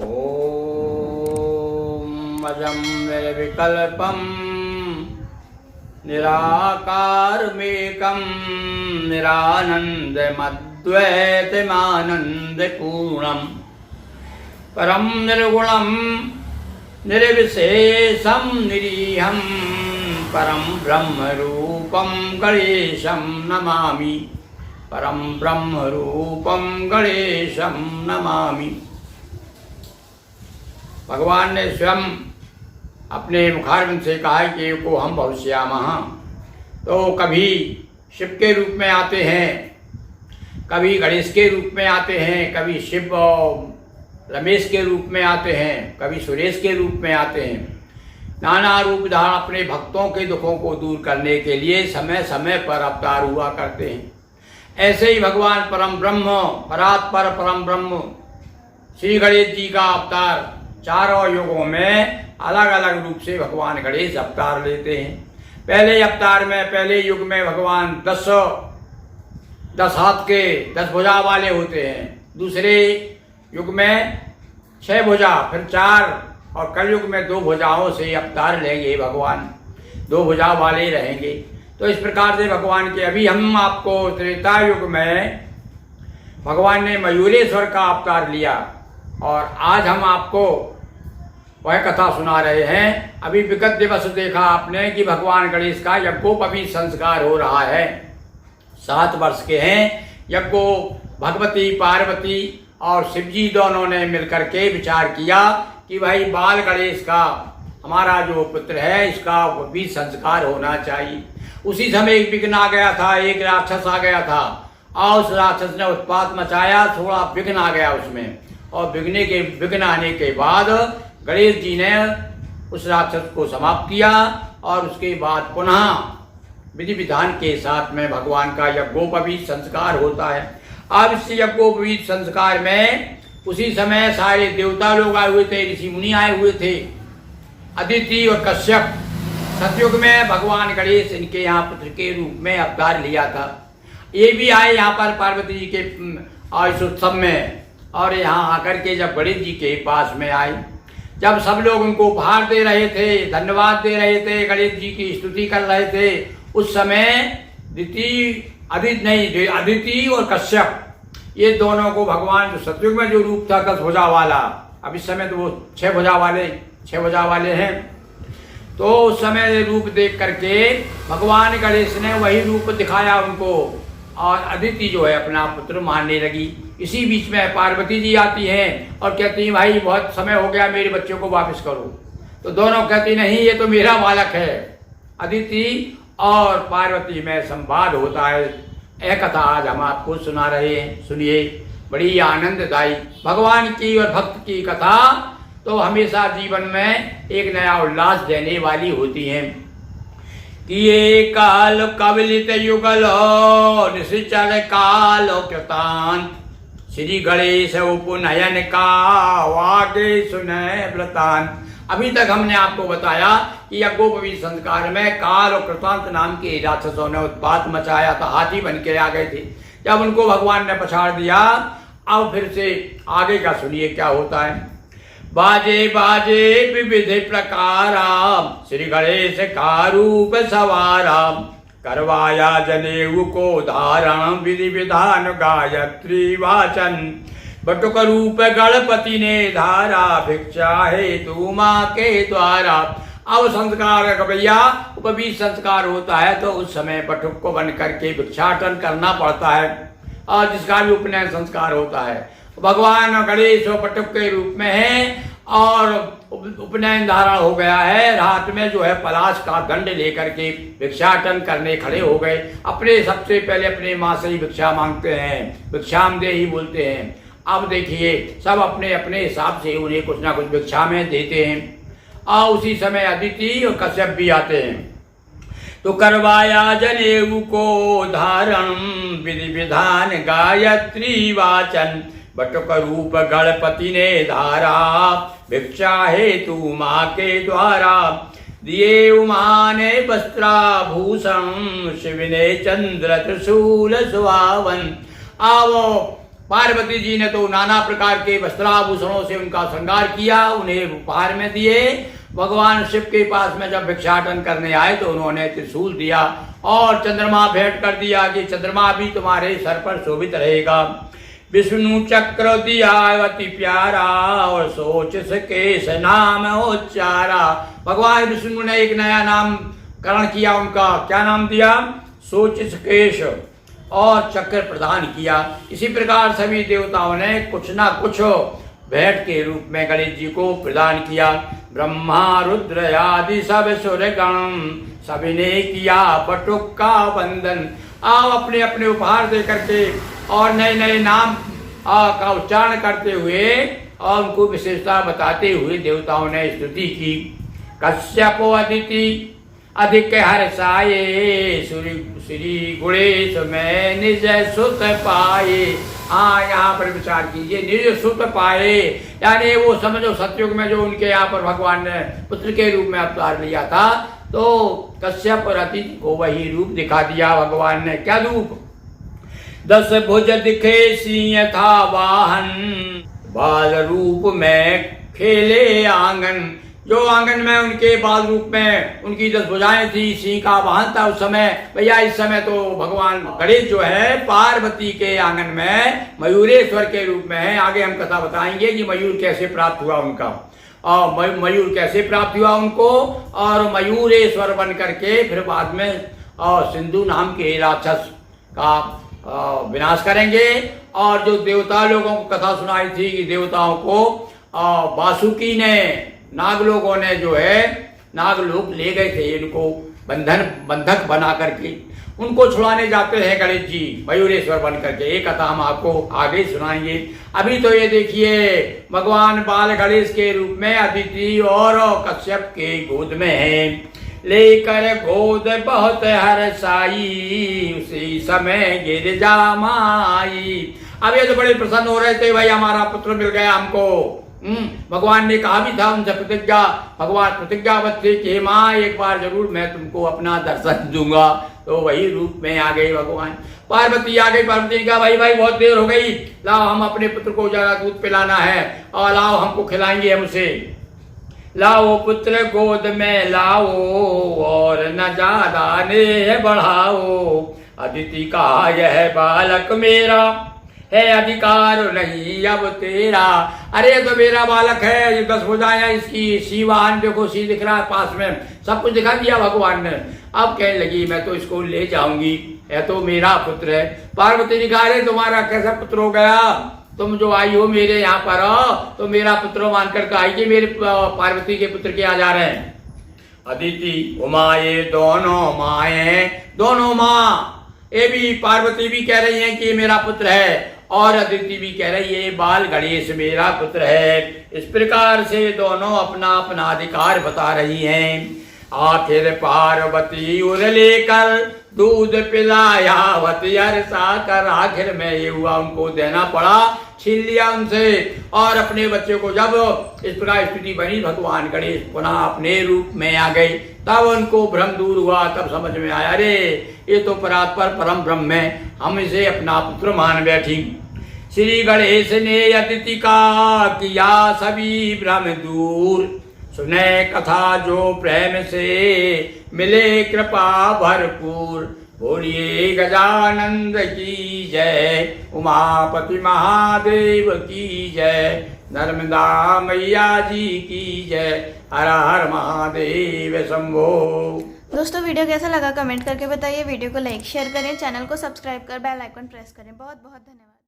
ओम अजं निर्विकल्पं निराकारमेकं निरानन्दमद्वैतमानन्दपूर्णं परं निर्गुणं निर्विशेषं निरीहं परं ब्रह्मरूपं गणेशं नमामि। परं ब्रह्मरूपं गणेशं नमामि। भगवान ने स्वयं अपने मुखारविंद से कहा कि को हम भविष्यामः। तो कभी शिव के रूप में आते हैं, कभी गणेश के रूप में आते हैं, कभी शिव रमेश के रूप में आते हैं, कभी सुरेश के रूप में आते हैं। नाना रूप धारण अपने भक्तों के दुखों को दूर करने के लिए समय समय पर अवतार हुआ करते हैं। ऐसे ही भगवान परम ब्रह्म परात्पर परम ब्रह्म श्री गणेश जी का अवतार चारों युगों में अलग अलग रूप से भगवान गणेश अवतार लेते हैं। पहले अवतार में, पहले युग में भगवान 10 हाथ के 10 भुजा वाले होते हैं। दूसरे युग में 6 भुजा, फिर 4 और कलयुग में 2 भुजाओं से अवतार लेंगे भगवान, 2 भुजा वाले रहेंगे। तो इस प्रकार से भगवान के अभी हम आपको त्रेता युग में भगवान ने मयूरेश्वर का अवतार लिया और आज हम आपको वह कथा सुना रहे हैं। अभी विगत दिवस देखा आपने कि भगवान गणेश का यज्ञोपवीत संस्कार हो रहा है। 7 वर्ष के हैं। यज्ञो भगवती पार्वती और शिवजी दोनों ने मिलकर के विचार किया कि भाई बाल गणेश का हमारा जो पुत्र है इसका उपवीत संस्कार होना चाहिए। उसी समय एक विघ्न आ गया था, एक राक्षस आ गया था और उस राक्षस ने उत्पात मचाया, थोड़ा विघ्न आ गया उसमें। और विघ्न आने के बाद गणेश जी ने उस राक्षस को समाप्त किया और उसके बाद पुनः विधि विधान के साथ में भगवान का यज्ञोपवीत संस्कार होता है। अब इस यज्ञोपवीत संस्कार में उसी समय सारे देवता लोग आए हुए थे, ऋषि मुनि आए हुए थे, अदिति और कश्यप। सतयुग में भगवान गणेश इनके यहाँ पुत्र के रूप में अवतार लिया था। ये भी आए यहाँ पर पार्वती जी के इस उत्सव में और यहाँ आकर के जब गणेश जी के पास में आए, जब सब लोग उनको उपहार दे रहे थे, धन्यवाद दे रहे थे, गणेश जी की स्तुति कर रहे थे, उस समय अदिति और कश्यप ये दोनों को भगवान जो सतयुग में जो रूप था 10 भुजा वाला, अब इस समय तो वो 6 भुजा वाले हैं। तो उस समय रूप देख करके भगवान गणेश ने वही रूप दिखाया उनको और अदिति जो है अपना पुत्र मानने लगी। इसी बीच में पार्वती जी आती हैं और कहती हैं भाई बहुत समय हो गया, मेरे बच्चों को वापस करो। तो दोनों कहती नहीं, ये तो मेरा बालक है। अदिति और पार्वती में संवाद होता है। यह कथा आज हम आपको सुना रहे हैं। सुनिए, बड़ी आनंददायी भगवान की और भक्त की कथा तो हमेशा जीवन में एक नया उल्लास देने वाली होती है। कि ये काल कवलित युगल निश्चल काल कृतांत श्री गणेश उपनयन का वागे सुने व्रतान। अभी तक हमने आपको बताया कि यज्ञोपवीत संस्कार में काल और कृतांत नाम के राक्षसों ने उत्पात मचाया था, हाथी बन के आ गए थे। जब उनको भगवान ने पछाड़ दिया, अब फिर से आगे का सुनिए क्या होता है। बाजे बाजे विविध प्रकारा श्री गणेश का रूप सवारा करवाया जनेऊ को धारण विधि विधान गायत्री वाचन बटुक रूप गणपति ने धारा भिक्षा हेतु माँ के द्वारा। अब संस्कार भैया उपवीत संस्कार होता है तो उस समय बटुक को बन करके भिक्षाटन करना पड़ता है और जिसका भी उपनयन संस्कार होता है। भगवान गणेश बटुक के रूप में है और उपनयन धारण हो गया है। रात में जो है पलाश का दंड लेकर के भिक्षाटन करने खड़े हो गए। अपने सबसे पहले अपने माँ से ही भिक्षा मांगते हैं, भिक्षाम दे ही बोलते हैं। अब देखिए सब अपने अपने हिसाब से उन्हें कुछ ना कुछ भिक्षा में देते हैं। और उसी समय अदिति और कश्यप भी आते हैं। तो करवाया जनेऊ को धारण विधि विधान गायत्री वाचन बटुक रूप गणपति ने धारा भिक्षा हेतु माँ के द्वारा। दिए उमा ने वस्त्राभूषण शिव ने चंद्र त्रिशूल सुहावन। आओ पार्वती जी ने तो नाना प्रकार के वस्त्राभूषणों से उनका श्रृंगार किया, उन्हें उपहार में दिए। भगवान शिव के पास में जब भिक्षाटन करने आए तो उन्होंने त्रिशूल दिया और चंद्रमा भेंट कर दिया कि चंद्रमा भी तुम्हारे सर पर शोभित रहेगा। विष्णु चक्र दिया अति प्यारा और सोच सकेश नाम उच्चारा। भगवान विष्णु ने एक नया नामकरण किया, उनका क्या नाम दिया? सोच सकेश, और चक्र प्रदान किया। इसी प्रकार सभी देवताओं ने कुछ ना कुछ भेंट के रूप में गणेश जी को प्रदान किया। ब्रह्मा रुद्र आदि सब सुरगण सभी ने किया बटुक का वंदन। आओ अपने अपने उपहार दे करके और नए नए नाम का उच्चारण करते हुए और उनको विशेषता बताते हुए देवताओं ने स्तुति की। कश्यपो अदिति अधिक हर्षाये श्री गुणेश में निज सुत पाए। हाँ, यहाँ पर विचार कीजिए, निज सुत पाए यानी वो समझो सतयुग में जो उनके यहाँ पर भगवान ने पुत्र के रूप में अवतार लिया था, तो कश्यप और अदिति को वही रूप दिखा दिया भगवान ने। क्या रूप? 10 भुज दिखे सिंह था वाहन, बाल रूप में खेले आंगन। जो आंगन में उनके बाल रूप में उनकी 10 भुजाएं थी, सिंह का वाहन था उस समय। भैया इस समय तो भगवान गणेश जो है पार्वती के आंगन में मयूरेश्वर के रूप में है। आगे हम कथा बताएंगे कि मयूर कैसे प्राप्त हुआ उनका, और मयूर कैसे प्राप्त हुआ उनको, और मयूरेश्वर बन करके फिर बाद में सिंधु नाम के राक्षस का विनाश करेंगे। और जो देवता लोगों को कथा सुनाई थी कि देवताओं को वासुकी ने, नाग लोगों ने जो है नागलोक ले गए थे इनको बंधक बना करके, उनको छुड़ाने जाते हैं गणेश जी मयूरेश्वर बन करके। ये कथा हम आपको आगे सुनाएंगे। अभी तो ये देखिए भगवान बाल गणेश के रूप में अदिति और कश्यप के गोद में है। लेकर गोद बहुत हर्षाई उसी समय गिरजा माई। अब ये तो बड़े प्रसन्न हो रहे थे, भाई हमारा पुत्र मिल गया हमको। भगवान ने कहा भी था उनसे प्रतिज्ञा, भगवान प्रतिज्ञाबद्ध थे कि माँ एक बार जरूर मैं तुमको अपना दर्शन दूंगा। तो वही रूप में आ गई भगवान। पार्वती आ गई, पार्वती ने कहा भाई बहुत देर हो गई, लाओ हम अपने पुत्र को जरा दूध पिलाना है और लाओ हमको खिलाएंगे हम उसे। लाओ पुत्र गोद में लाओ और न ज्यादा ने बढ़ाओ। अदिति कहा यह बालक मेरा है अधिकार नहीं अब तेरा। अरे तो मेरा बालक है, ये 10 भुजाएं इसकी, शिवाहन देखो सी दिख रहा है पास में, सब कुछ दिखा दिया भगवान ने। अब कहने लगी मैं तो इसको ले जाऊंगी, है तो मेरा पुत्र है। पार्वती ने कहा अरे तुम्हारा कैसा पुत्र हो गया, तुम जो आई हो मेरे यहाँ पर तो मेरा पुत्र मानकर के आई कि मेरे पार्वती के पुत्र के आ जा रहे हैं। अदिति उमा ये दोनों माए, दोनों माँ, ये भी पार्वती भी कह रही है कि ये मेरा पुत्र है और अदिति भी कह रही है बाल गणेश मेरा पुत्र है। इस प्रकार से दोनों अपना अपना अधिकार बता रही हैं। आखिर पार्वती उर लेकर दूध पिलाया वती हर्षा कर। आखिर में ये हुआ उनको देना पड़ा, छीन लिया उनसे। और अपने बच्चे को जब इस प्रकार स्थिति बनी, भगवान गणेश पुनः अपने रूप में आ गए, तब उनको भ्रम दूर हुआ। तब समझ में आया अरे ये तो परात्पर परम ब्रह्म है, हम इसे अपना पुत्र मान बैठी। श्री गणेश ने अदिति का किया सभी भ्रम दूर। सुने कथा जो प्रेम से मिले कृपा भरपूर। बोलिए गजानंद की जय, उमापति महादेव की जय, नर्मदा मैया जी की जय, हर हर महादेव शंभो। दोस्तों वीडियो कैसा लगा कमेंट करके बताइए। वीडियो को लाइक शेयर करें, चैनल को सब्सक्राइब कर बेल आइकन प्रेस करें। बहुत बहुत धन्यवाद।